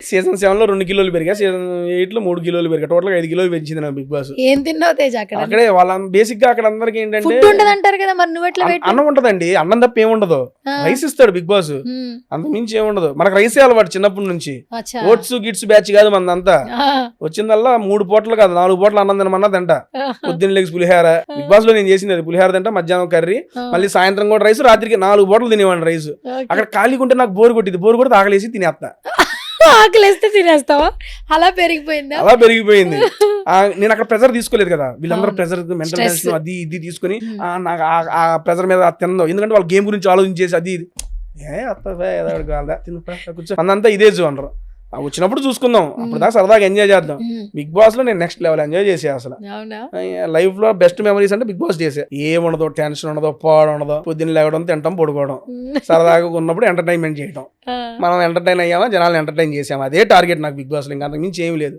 Season 7 లో 2 కిలోలు పెరిగా, season 8 లో 3 కిలోలు పెరిగా, టోటల్ గా 5 కిలోలు పెంచింది నా బిగ్ బాస్. ఏం తిన్నావు తేజ అక్కడ? అక్కడే వాళ్ళ బేసిక్ గా అక్కడ అందరికి ఏంటంటే ఫుడ్ ఉండదు అంటారు కదా, మరి నువ్వు ఎట్లా వెయిట్? అన్నం ఉంటదండి, అన్నం తప్ప ఏముండదు, రైస్ ఇస్తాడు బిగ్ బాస్, అంత మించి ఏముండదు. మనకు రైసే అలవాటు చిన్నప్పటి నుంచి, ఓట్స్ గిట్స్ బ్యాచ్ కాదు మనదంతా. వచ్చిందల్లా 3 పూటలు కాదు 4 పూటలు అన్నం తినమన్నా తింటా. పొద్దున్న లేచి పులిహార, బిగ్ బాస్ లో నేను చేసింది అది, పులిహార తింటా, మధ్యాహ్నం కర్రీ, మళ్ళీ సాయంత్రం కూడా రైస్, రాత్రికి 4 పూటలు తినేవాడిని రైస్. అక్కడ ఖాళీగా ఉంటే నాకు బోర్ కొట్టింది, బోర్ కొడితే ఆకలేసి తినేస్తా. ఆకలిస్తే తినేస్తావా? అలా పెరిగిపోయిందా? అలా పెరిగిపోయింది. నేను అక్కడ ప్రెజర్ తీసుకోలేదు కదా, వీళ్ళందరూ ప్రెజర్, మెంటల్ టెన్షన్ అది ఇది తీసుకుని నాకు ఆ ప్రెజర్ మీద తిందో, ఎందుకంటే వాళ్ళ గేమ్ గురించి ఆలోచించేసి అది కూర్చో అంతా ఇదే చూడరు. వచ్చినప్పుడు చూసుకుందాం, అప్పుడు దాకా సరదాగా ఎంజాయ్ చేద్దాం. బిగ్ బాస్ లో నేను నెక్స్ట్ లెవెల్ ఎంజాయ్ చేసే అసలు లైఫ్ లో బెస్ట్ మెమరీస్ అంటే బిగ్ బాస్ చేసే. ఏముండదు, టెన్షన్ ఉండదు, పాడు ఉండదు, పొద్దున్న లేవడం, తినడం, పడుకోవడం, సరదాగా ఉన్నప్పుడు ఎంటర్టైన్మెంట్ చేయడం. మనం ఎంటర్టైన్ అయ్యామా, జనాలను ఎంటర్టైన్ చేసామా, అదే టార్గెట్ నాకు బిగ్ బాస్ లో, ఇంకా అంతకు మించి ఏమి లేదు.